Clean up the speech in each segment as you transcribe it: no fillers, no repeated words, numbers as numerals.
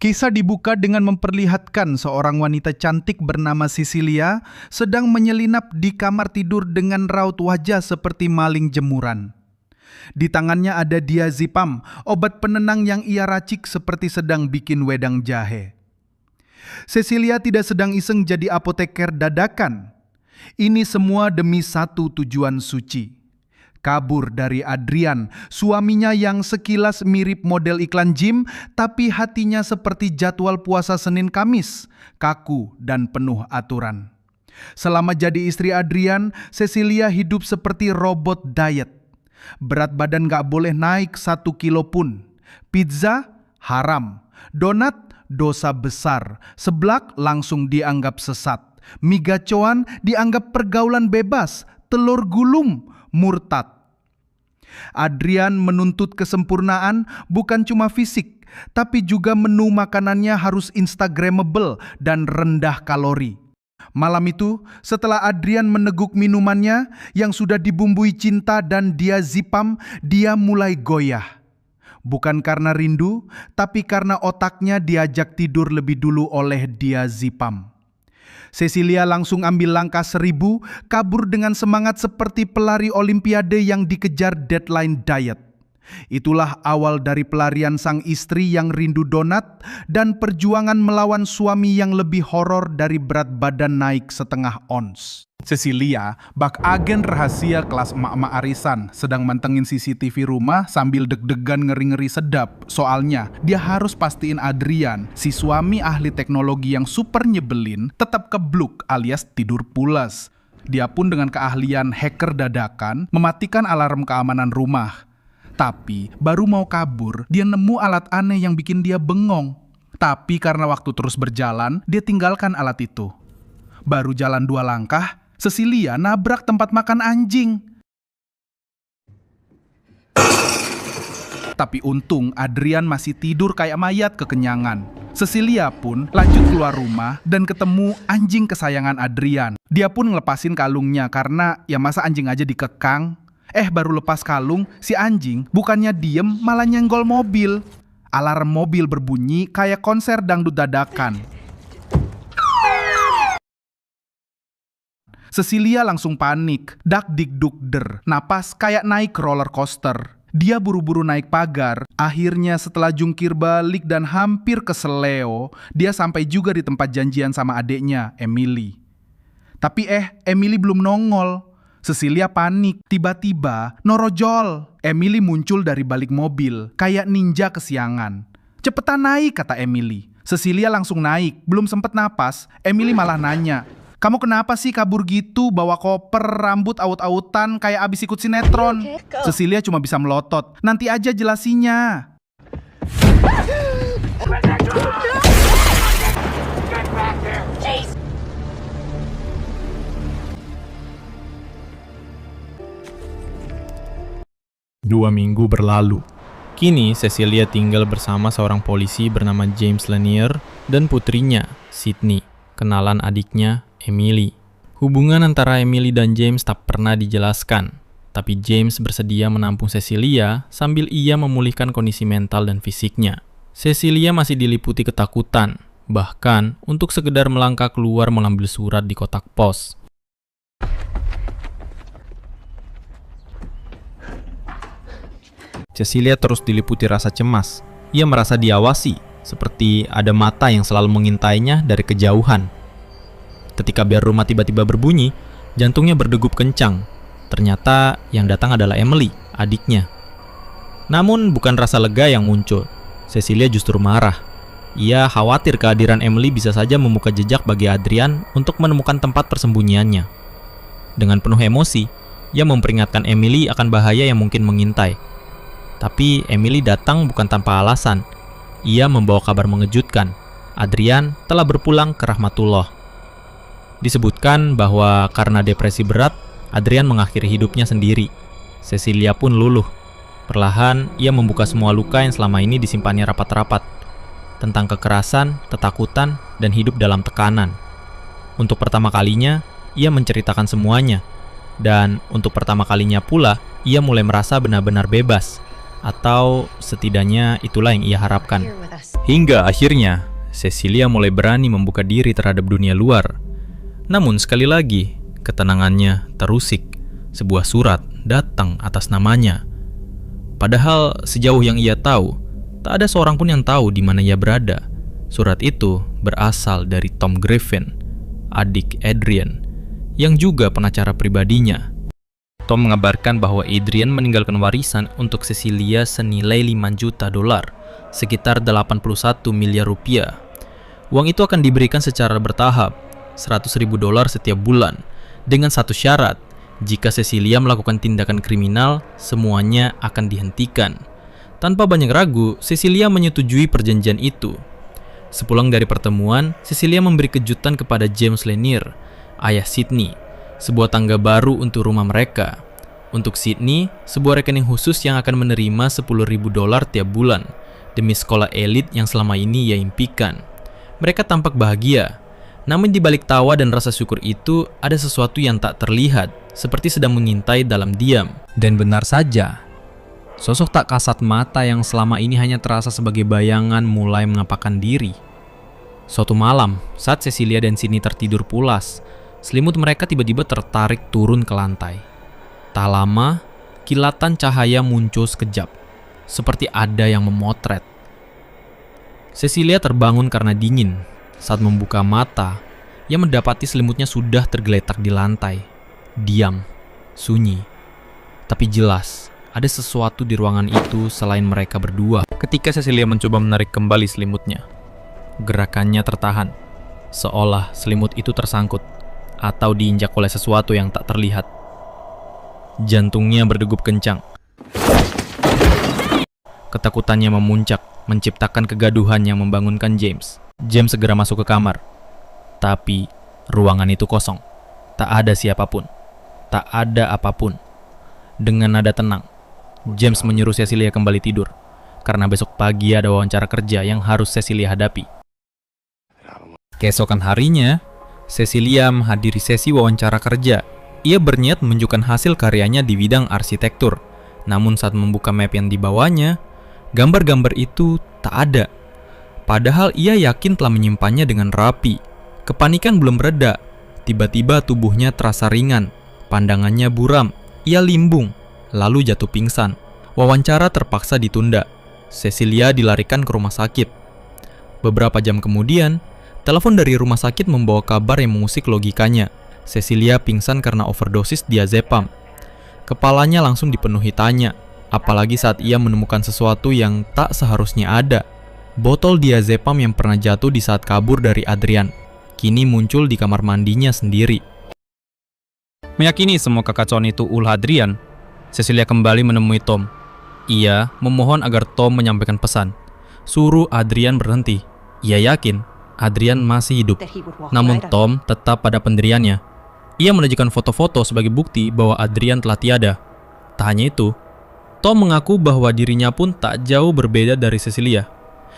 Kisah dibuka dengan memperlihatkan seorang wanita cantik bernama Cecilia sedang menyelinap di kamar tidur dengan raut wajah seperti maling jemuran. Di tangannya ada diazepam, obat penenang yang ia racik seperti sedang bikin wedang jahe. Cecilia tidak sedang iseng jadi apoteker dadakan. Ini semua demi satu tujuan suci. Kabur dari Adrian, suaminya yang sekilas mirip model iklan gym, tapi hatinya seperti jadwal puasa Senin Kamis, kaku dan penuh aturan. Selama jadi istri Adrian, Cecilia hidup seperti robot diet. Berat badan gak boleh naik 1 kilo pun. Pizza, haram. Donat, dosa besar. Seblak langsung dianggap sesat. Mie gacoan dianggap pergaulan bebas. Telur gulung, murtad. Adrian menuntut kesempurnaan bukan cuma fisik, tapi juga menu makanannya harus instagramable dan rendah kalori. Malam itu, setelah Adrian meneguk minumannya yang sudah dibumbui cinta dan diazepam, dia mulai goyah. Bukan karena rindu, tapi karena otaknya diajak tidur lebih dulu oleh diazepam. Cecilia langsung ambil langkah 1000, kabur dengan semangat seperti pelari olimpiade yang dikejar deadline diet. Itulah awal dari pelarian sang istri yang rindu donat dan perjuangan melawan suami yang lebih horor dari berat badan naik 0,5 ons. Cecilia, bak agen rahasia kelas emak-emak arisan, sedang mantengin CCTV rumah sambil deg-degan ngeri-ngeri sedap. Soalnya, dia harus pastiin Adrian, si suami ahli teknologi yang super nyebelin, tetap kebluk alias tidur pulas. Dia pun dengan keahlian hacker dadakan, mematikan alarm keamanan rumah. Tapi, baru mau kabur, dia nemu alat aneh yang bikin dia bengong. Tapi karena waktu terus berjalan, dia tinggalkan alat itu. Baru jalan 2 langkah, Cecilia nabrak tempat makan anjing. Tapi untung Adrian masih tidur kayak mayat kekenyangan. Cecilia pun lanjut keluar rumah dan ketemu anjing kesayangan Adrian. Dia pun ngelepasin kalungnya karena ya masa anjing aja dikekang. Baru lepas kalung, si anjing bukannya diem malah nyenggol mobil. Alarm mobil berbunyi kayak konser dangdut dadakan. Cecilia langsung panik, dak-dik-duk-der, napas kayak naik roller coaster. Dia buru-buru naik pagar, akhirnya setelah jungkir balik dan hampir keseleo, dia sampai juga di tempat janjian sama adeknya, Emily. Tapi Emily belum nongol. Cecilia panik, tiba-tiba norojol. Emily muncul dari balik mobil, kayak ninja kesiangan. "Cepetan naik," kata Emily. Cecilia langsung naik, belum sempet napas, Emily malah nanya, "Kamu kenapa sih kabur gitu, bawa koper, rambut aut-autan, kayak abis ikut sinetron?" Cecilia cuma bisa melotot, "Nanti aja jelasinya." Dua minggu berlalu. Kini Cecilia tinggal bersama seorang polisi bernama James Lanier dan putrinya, Sydney, kenalan adiknya, Emily. Hubungan antara Emily dan James tak pernah dijelaskan, tapi James bersedia menampung Cecilia sambil ia memulihkan kondisi mental dan fisiknya. Cecilia masih diliputi ketakutan, bahkan untuk sekedar melangkah keluar mengambil surat di kotak pos. Cecilia terus diliputi rasa cemas. Ia merasa diawasi, seperti ada mata yang selalu mengintainya dari kejauhan. Ketika bel rumah tiba-tiba berbunyi, jantungnya berdegup kencang. Ternyata yang datang adalah Emily, adiknya. Namun bukan rasa lega yang muncul. Cecilia justru marah. Ia khawatir kehadiran Emily bisa saja membuka jejak bagi Adrian untuk menemukan tempat persembunyiannya. Dengan penuh emosi, ia memperingatkan Emily akan bahaya yang mungkin mengintai. Tapi Emily datang bukan tanpa alasan. Ia membawa kabar mengejutkan. Adrian telah berpulang ke rahmatullah. Disebutkan bahwa karena depresi berat, Adrian mengakhiri hidupnya sendiri. Cecilia pun luluh. Perlahan, ia membuka semua luka yang selama ini disimpannya rapat-rapat. Tentang kekerasan, ketakutan, dan hidup dalam tekanan. Untuk pertama kalinya, ia menceritakan semuanya. Dan untuk pertama kalinya pula, ia mulai merasa benar-benar bebas. Atau setidaknya itulah yang ia harapkan. Hingga akhirnya, Cecilia mulai berani membuka diri terhadap dunia luar. Namun sekali lagi, ketenangannya terusik. Sebuah surat datang atas namanya. Padahal sejauh yang ia tahu, tak ada seorang pun yang tahu di mana ia berada. Surat itu berasal dari Tom Griffin, adik Adrian, yang juga pengacara pribadinya. Tom mengabarkan bahwa Adrian meninggalkan warisan untuk Cecilia senilai 5 juta dolar, sekitar 81 miliar rupiah. Uang itu akan diberikan secara bertahap, 100 ribu dolar setiap bulan, dengan satu syarat: jika Cecilia melakukan tindakan kriminal, semuanya akan dihentikan. Tanpa banyak ragu, Cecilia menyetujui perjanjian itu. Sepulang dari pertemuan, Cecilia memberi kejutan kepada James Lanier, ayah Sydney, sebuah tangga baru untuk rumah mereka. Untuk Sydney, sebuah rekening khusus yang akan menerima 10 ribu dolar tiap bulan, demi sekolah elit yang selama ini ia impikan. Mereka tampak bahagia, namun di balik tawa dan rasa syukur itu, ada sesuatu yang tak terlihat, seperti sedang mengintai dalam diam. Dan benar saja, sosok tak kasat mata yang selama ini hanya terasa sebagai bayangan mulai mengapakkan diri. Suatu malam, saat Cecilia dan Sydney tertidur pulas, selimut mereka tiba-tiba tertarik turun ke lantai. Tak lama, kilatan cahaya muncul sekejap, seperti ada yang memotret. Cecilia terbangun karena dingin. Saat membuka mata, ia mendapati selimutnya sudah tergeletak di lantai. Diam, sunyi, tapi jelas ada sesuatu di ruangan itu selain mereka berdua. Ketika Cecilia mencoba menarik kembali selimutnya, gerakannya tertahan, seolah selimut itu tersangkut atau diinjak oleh sesuatu yang tak terlihat. Jantungnya berdegup kencang. Ketakutannya memuncak, menciptakan kegaduhan yang membangunkan James. James segera masuk ke kamar. Tapi ruangan itu kosong. Tak ada siapapun. Tak ada apapun. Dengan nada tenang, James menyuruh Cecilia kembali tidur, karena besok pagi ada wawancara kerja yang harus Cecilia hadapi. Keesokan harinya, Cecilia menghadiri sesi wawancara kerja. Ia berniat menunjukkan hasil karyanya di bidang arsitektur. Namun saat membuka map yang dibawanya, gambar-gambar itu tak ada. Padahal ia yakin telah menyimpannya dengan rapi. Kepanikan belum reda. Tiba-tiba tubuhnya terasa ringan. Pandangannya buram. Ia limbung, lalu jatuh pingsan. Wawancara terpaksa ditunda. Cecilia dilarikan ke rumah sakit. Beberapa jam kemudian, telepon dari rumah sakit membawa kabar yang mengusik logikanya. Cecilia pingsan karena overdosis diazepam. Kepalanya langsung dipenuhi tanya, apalagi saat ia menemukan sesuatu yang tak seharusnya ada. Botol diazepam yang pernah jatuh di saat kabur dari Adrian, kini muncul di kamar mandinya sendiri. Meyakini semua kekacauan itu ulah Adrian, Cecilia kembali menemui Tom. Ia memohon agar Tom menyampaikan pesan. Suruh Adrian berhenti. Ia yakin Adrian masih hidup. Namun Tom tetap pada pendiriannya. Ia menunjukkan foto-foto sebagai bukti bahwa Adrian telah tiada. Tak hanya itu, Tom mengaku bahwa dirinya pun tak jauh berbeda dari Cecilia.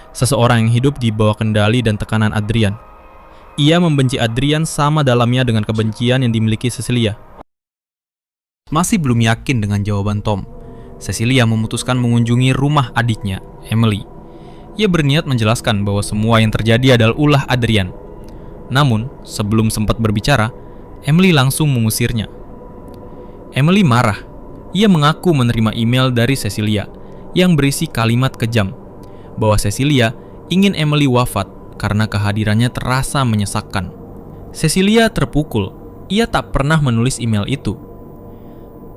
Seseorang yang hidup di bawah kendali dan tekanan Adrian. Ia membenci Adrian sama dalamnya dengan kebencian yang dimiliki Cecilia. Masih belum yakin dengan jawaban Tom, Cecilia memutuskan mengunjungi rumah adiknya, Emily. Ia berniat menjelaskan bahwa semua yang terjadi adalah ulah Adrian. Namun, sebelum sempat berbicara, Emily langsung mengusirnya. Emily marah. Ia mengaku menerima email dari Cecilia yang berisi kalimat kejam bahwa Cecilia ingin Emily wafat karena kehadirannya terasa menyesakkan. Cecilia terpukul. Ia tak pernah menulis email itu.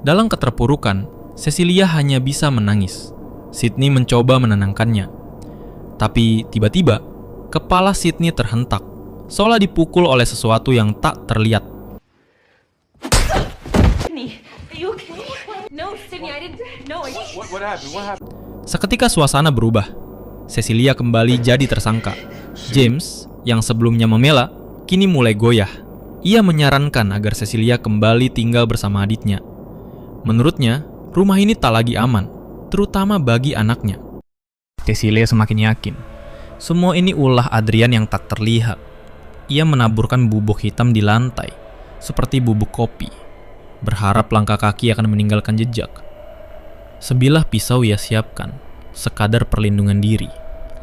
Dalam keterpurukan, Cecilia hanya bisa menangis. Sydney mencoba menenangkannya. Tapi tiba-tiba, kepala Sydney terhentak, seolah dipukul oleh sesuatu yang tak terlihat. Seketika suasana berubah. Cecilia kembali jadi tersangka. James, yang sebelumnya membela, kini mulai goyah. Ia menyarankan agar Cecilia kembali tinggal bersama adiknya. Menurutnya, rumah ini tak lagi aman, terutama bagi anaknya. Cecilia semakin yakin, semua ini ulah Adrian yang tak terlihat. Ia menaburkan bubuk hitam di lantai, seperti bubuk kopi, berharap langkah kaki akan meninggalkan jejak. Sebilah pisau ia siapkan, sekadar perlindungan diri.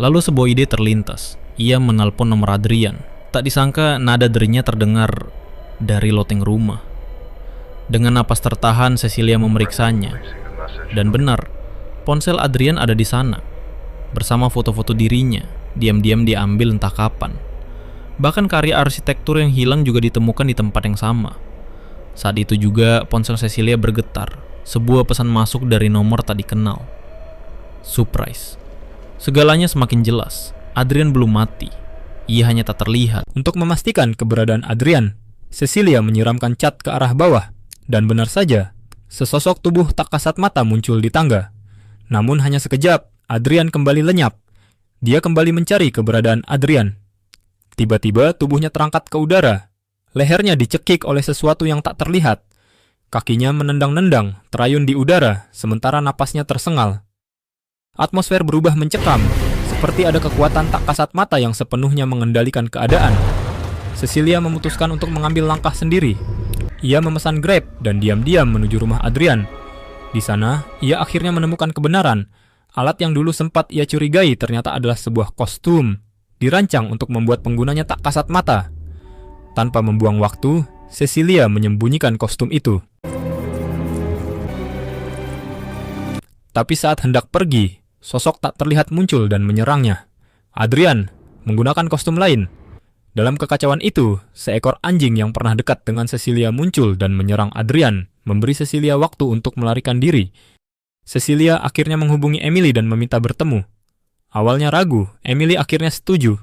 Lalu sebuah ide terlintas. Ia menelpon nomor Adrian. Tak disangka nada derinya terdengar dari loteng rumah. Dengan napas tertahan, Cecilia memeriksanya. Dan benar, ponsel Adrian ada di sana. Bersama foto-foto dirinya, diam-diam diambil entah kapan. Bahkan karya arsitektur yang hilang juga ditemukan di tempat yang sama. Saat itu juga ponsel Cecilia bergetar. Sebuah pesan masuk dari nomor tak dikenal. Surprise. Segalanya semakin jelas. Adrian belum mati. Ia hanya tak terlihat. Untuk memastikan keberadaan Adrian, Cecilia menyiramkan cat ke arah bawah. Dan benar saja, sesosok tubuh tak kasat mata muncul di tangga. Namun hanya sekejap, Adrian kembali lenyap. Dia kembali mencari keberadaan Adrian. Tiba-tiba tubuhnya terangkat ke udara. Lehernya dicekik oleh sesuatu yang tak terlihat. Kakinya menendang-nendang, terayun di udara, sementara napasnya tersengal. Atmosfer berubah mencekam, seperti ada kekuatan tak kasat mata yang sepenuhnya mengendalikan keadaan. Cecilia memutuskan untuk mengambil langkah sendiri. Ia memesan Grab dan diam-diam menuju rumah Adrian. Di sana, ia akhirnya menemukan kebenaran. Alat yang dulu sempat ia curigai ternyata adalah sebuah kostum, dirancang untuk membuat penggunanya tak kasat mata. Tanpa membuang waktu, Cecilia menyembunyikan kostum itu. Tapi saat hendak pergi, sosok tak terlihat muncul dan menyerangnya. Adrian menggunakan kostum lain. Dalam kekacauan itu, seekor anjing yang pernah dekat dengan Cecilia muncul dan menyerang Adrian, memberi Cecilia waktu untuk melarikan diri. Cecilia akhirnya menghubungi Emily dan meminta bertemu. Awalnya ragu, Emily akhirnya setuju,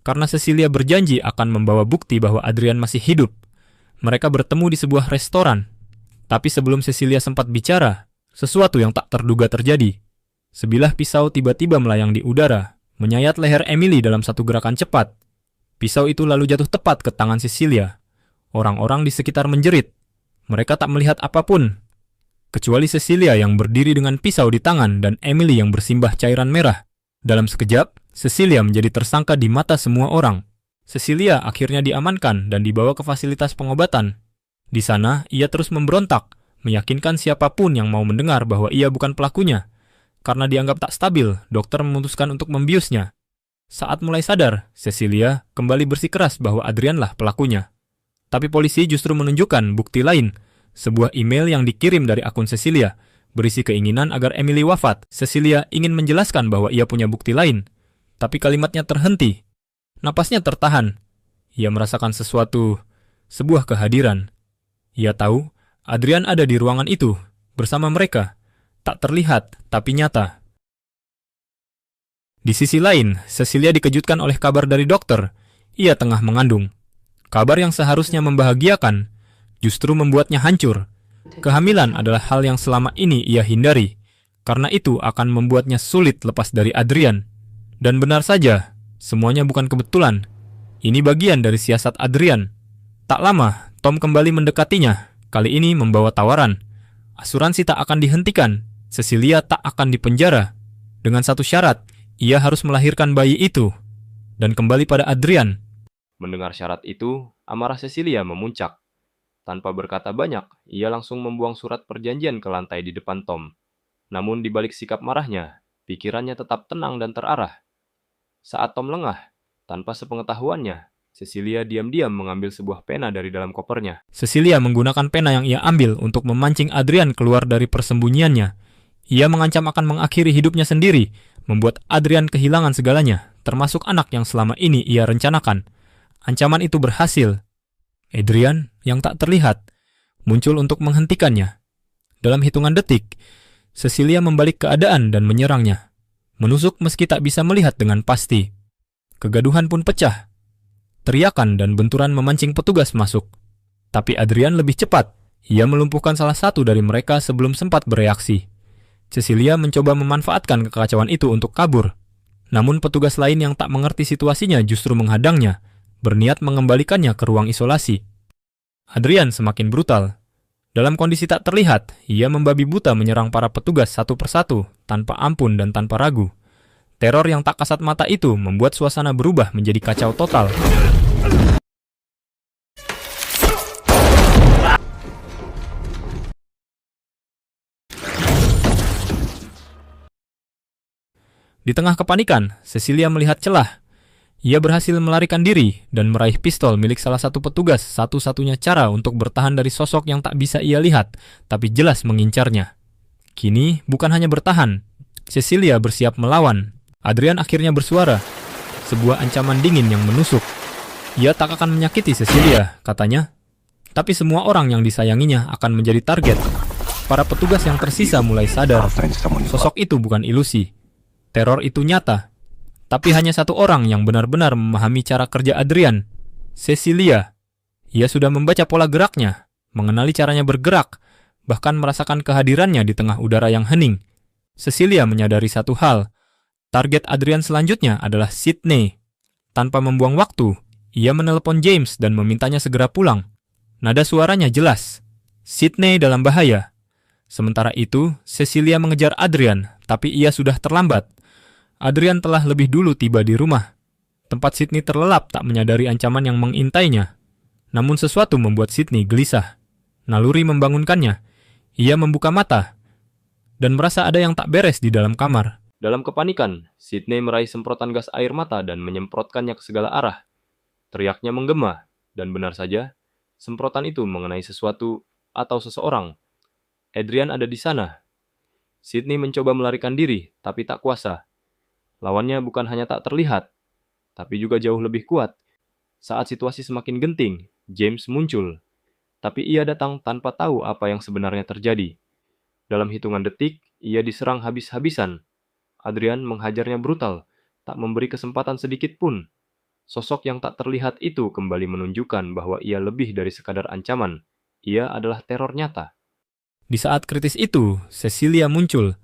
karena Cecilia berjanji akan membawa bukti bahwa Adrian masih hidup. Mereka bertemu di sebuah restoran. Tapi sebelum Cecilia sempat bicara, sesuatu yang tak terduga terjadi. Sebilah pisau tiba-tiba melayang di udara, menyayat leher Emily dalam satu gerakan cepat. Pisau itu lalu jatuh tepat ke tangan Cecilia. Orang-orang di sekitar menjerit. Mereka tak melihat apapun, kecuali Cecilia yang berdiri dengan pisau di tangan dan Emily yang bersimbah cairan merah. Dalam sekejap, Cecilia menjadi tersangka di mata semua orang. Cecilia akhirnya diamankan dan dibawa ke fasilitas pengobatan. Di sana, ia terus memberontak, meyakinkan siapapun yang mau mendengar bahwa ia bukan pelakunya. Karena dianggap tak stabil, dokter memutuskan untuk membiusnya. Saat mulai sadar, Cecilia kembali bersikeras bahwa Adrianlah pelakunya. Tapi polisi justru menunjukkan bukti lain, sebuah email yang dikirim dari akun Cecilia, berisi keinginan agar Emily wafat. Cecilia ingin menjelaskan bahwa ia punya bukti lain, tapi kalimatnya terhenti. Napasnya tertahan. Ia merasakan sesuatu, sebuah kehadiran. Ia tahu Adrian ada di ruangan itu, bersama mereka. Tak terlihat, tapi nyata. Di sisi lain, Cecilia dikejutkan oleh kabar dari dokter. Ia tengah mengandung. Kabar yang seharusnya membahagiakan, justru membuatnya hancur. Kehamilan adalah hal yang selama ini ia hindari, karena itu akan membuatnya sulit lepas dari Adrian. Dan benar saja, semuanya bukan kebetulan. Ini bagian dari siasat Adrian. Tak lama, Tom kembali mendekatinya, kali ini membawa tawaran. Asuransi tak akan dihentikan, Cecilia tak akan dipenjara. Dengan satu syarat, ia harus melahirkan bayi itu. Dan kembali pada Adrian. Mendengar syarat itu, amarah Cecilia memuncak. Tanpa berkata banyak, ia langsung membuang surat perjanjian ke lantai di depan Tom. Namun di balik sikap marahnya, pikirannya tetap tenang dan terarah. Saat Tom lengah, tanpa sepengetahuannya, Cecilia diam-diam mengambil sebuah pena dari dalam kopernya. Cecilia menggunakan pena yang ia ambil untuk memancing Adrian keluar dari persembunyiannya. Ia mengancam akan mengakhiri hidupnya sendiri, membuat Adrian kehilangan segalanya, termasuk anak yang selama ini ia rencanakan. Ancaman itu berhasil. Adrian, yang tak terlihat, muncul untuk menghentikannya. Dalam hitungan detik, Cecilia membalik keadaan dan menyerangnya. Menusuk meski tak bisa melihat dengan pasti. Kegaduhan pun pecah. Teriakan dan benturan memancing petugas masuk. Tapi Adrian lebih cepat. Ia melumpuhkan salah satu dari mereka sebelum sempat bereaksi. Cecilia mencoba memanfaatkan kekacauan itu untuk kabur. Namun petugas lain yang tak mengerti situasinya justru menghadangnya, berniat mengembalikannya ke ruang isolasi. Adrian semakin brutal. Dalam kondisi tak terlihat, ia membabi buta menyerang para petugas satu persatu, tanpa ampun dan tanpa ragu. Teror yang tak kasat mata itu membuat suasana berubah menjadi kacau total. Di tengah kepanikan, Cecilia melihat celah. Ia berhasil melarikan diri dan meraih pistol milik salah satu petugas, satu-satunya cara untuk bertahan dari sosok yang tak bisa ia lihat, tapi jelas mengincarnya. Kini, bukan hanya bertahan, Cecilia bersiap melawan. Adrian akhirnya bersuara, sebuah ancaman dingin yang menusuk. Ia tak akan menyakiti Cecilia, katanya. Tapi semua orang yang disayanginya akan menjadi target. Para petugas yang tersisa mulai sadar, sosok itu bukan ilusi. Teror itu nyata. Tapi hanya satu orang yang benar-benar memahami cara kerja Adrian, Cecilia. Ia sudah membaca pola geraknya, mengenali caranya bergerak, bahkan merasakan kehadirannya di tengah udara yang hening. Cecilia menyadari satu hal, target Adrian selanjutnya adalah Sydney. Tanpa membuang waktu, ia menelepon James dan memintanya segera pulang. Nada suaranya jelas, Sydney dalam bahaya. Sementara itu, Cecilia mengejar Adrian, tapi ia sudah terlambat. Adrian telah lebih dulu tiba di rumah. Tempat Sydney terlelap tak menyadari ancaman yang mengintainya. Namun sesuatu membuat Sydney gelisah. Naluri membangunkannya. Ia membuka mata dan merasa ada yang tak beres di dalam kamar. Dalam kepanikan, Sydney meraih semprotan gas air mata dan menyemprotkannya ke segala arah. Teriaknya menggema, dan benar saja, semprotan itu mengenai sesuatu atau seseorang. Adrian ada di sana. Sydney mencoba melarikan diri, tapi tak kuasa. Lawannya bukan hanya tak terlihat, tapi juga jauh lebih kuat. Saat situasi semakin genting, James muncul. Tapi ia datang tanpa tahu apa yang sebenarnya terjadi. Dalam hitungan detik, ia diserang habis-habisan. Adrian menghajarnya brutal, tak memberi kesempatan sedikit pun. Sosok yang tak terlihat itu kembali menunjukkan bahwa ia lebih dari sekadar ancaman. Ia adalah teror nyata. Di saat kritis itu, Cecilia muncul.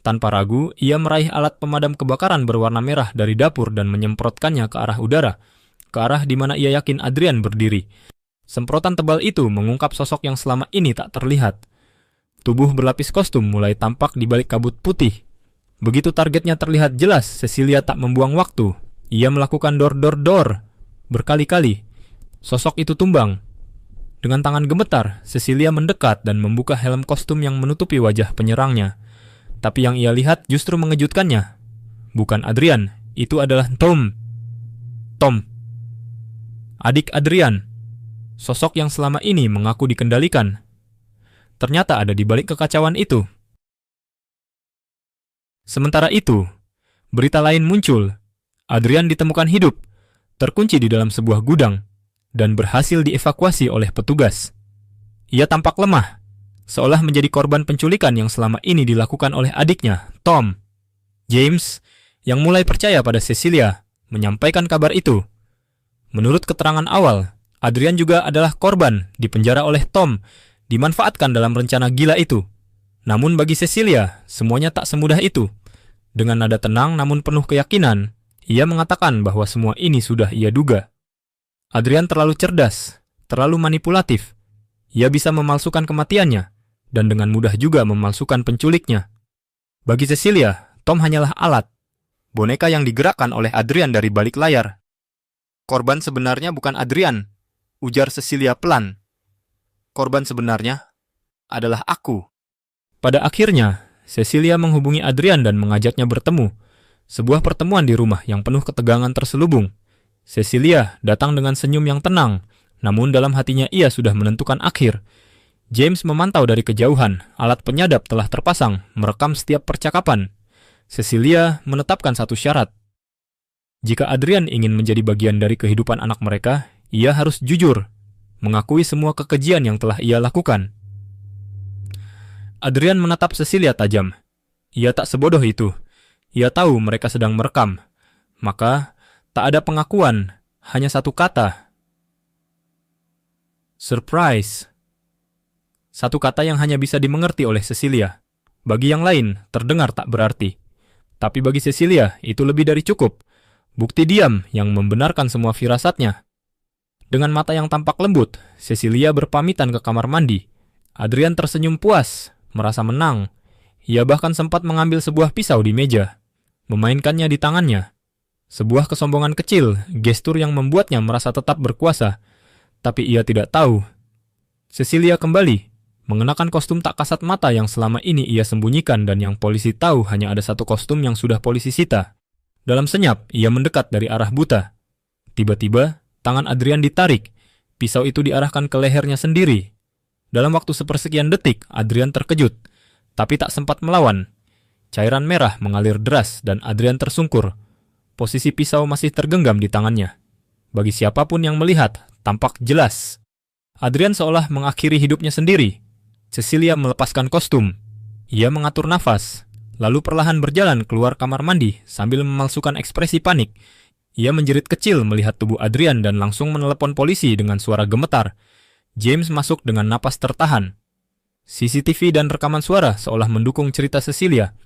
Tanpa ragu, ia meraih alat pemadam kebakaran berwarna merah dari dapur dan menyemprotkannya ke arah udara, ke arah di mana ia yakin Adrian berdiri. Semprotan tebal itu mengungkap sosok yang selama ini tak terlihat. Tubuh berlapis kostum mulai tampak di balik kabut putih. Begitu targetnya terlihat jelas, Cecilia tak membuang waktu. Ia melakukan dor-dor-dor berkali-kali. Sosok itu tumbang. Dengan tangan gemetar, Cecilia mendekat dan membuka helm kostum yang menutupi wajah penyerangnya. Tapi yang ia lihat justru mengejutkannya. Bukan Adrian, itu adalah Tom. Tom, adik Adrian. Sosok yang selama ini mengaku dikendalikan. Ternyata ada di balik kekacauan itu. Sementara itu, berita lain muncul. Adrian ditemukan hidup, terkunci di dalam sebuah gudang, dan berhasil dievakuasi oleh petugas. Ia tampak lemah, seolah menjadi korban penculikan yang selama ini dilakukan oleh adiknya, Tom. James, yang mulai percaya pada Cecilia, menyampaikan kabar itu. Menurut keterangan awal, Adrian juga adalah korban dipenjara oleh Tom, dimanfaatkan dalam rencana gila itu. Namun bagi Cecilia, semuanya tak semudah itu. Dengan nada tenang namun penuh keyakinan, ia mengatakan bahwa semua ini sudah ia duga. Adrian terlalu cerdas, terlalu manipulatif. Ia bisa memalsukan kematiannya, dan dengan mudah juga memalsukan penculiknya. Bagi Cecilia, Tom hanyalah alat, boneka yang digerakkan oleh Adrian dari balik layar. Korban sebenarnya bukan Adrian, ujar Cecilia pelan. Korban sebenarnya adalah aku. Pada akhirnya, Cecilia menghubungi Adrian dan mengajaknya bertemu. Sebuah pertemuan di rumah yang penuh ketegangan terselubung. Cecilia datang dengan senyum yang tenang, namun dalam hatinya ia sudah menentukan akhir. James memantau dari kejauhan, alat penyadap telah terpasang, merekam setiap percakapan. Cecilia menetapkan satu syarat. Jika Adrian ingin menjadi bagian dari kehidupan anak mereka, ia harus jujur, mengakui semua kekejian yang telah ia lakukan. Adrian menatap Cecilia tajam. Ia tak sebodoh itu. Ia tahu mereka sedang merekam. Maka, tak ada pengakuan, hanya satu kata. Surprise. Satu kata yang hanya bisa dimengerti oleh Cecilia. Bagi yang lain, terdengar tak berarti. Tapi bagi Cecilia, itu lebih dari cukup. Bukti diam yang membenarkan semua firasatnya. Dengan mata yang tampak lembut, Cecilia berpamitan ke kamar mandi. Adrian tersenyum puas, merasa menang. Ia bahkan sempat mengambil sebuah pisau di meja, memainkannya di tangannya. Sebuah kesombongan kecil, gestur yang membuatnya merasa tetap berkuasa. Tapi ia tidak tahu. Cecilia kembali, mengenakan kostum tak kasat mata yang selama ini ia sembunyikan dan yang polisi tahu hanya ada satu kostum yang sudah polisi sita. Dalam senyap, ia mendekat dari arah buta. Tiba-tiba, tangan Adrian ditarik. Pisau itu diarahkan ke lehernya sendiri. Dalam waktu sepersekian detik, Adrian terkejut, tapi tak sempat melawan. Cairan merah mengalir deras dan Adrian tersungkur. Posisi pisau masih tergenggam di tangannya. Bagi siapapun yang melihat, tampak jelas. Adrian seolah mengakhiri hidupnya sendiri. Cecilia melepaskan kostum. Ia mengatur nafas, lalu perlahan berjalan keluar kamar mandi sambil memalsukan ekspresi panik. Ia menjerit kecil melihat tubuh Adrian dan langsung menelepon polisi dengan suara gemetar. James masuk dengan napas tertahan. CCTV dan rekaman suara seolah mendukung cerita Cecilia.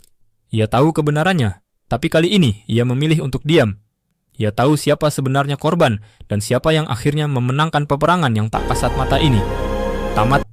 Ia tahu kebenarannya, tapi kali ini ia memilih untuk diam. Ia tahu siapa sebenarnya korban dan siapa yang akhirnya memenangkan peperangan yang tak kasat mata ini. Tamat.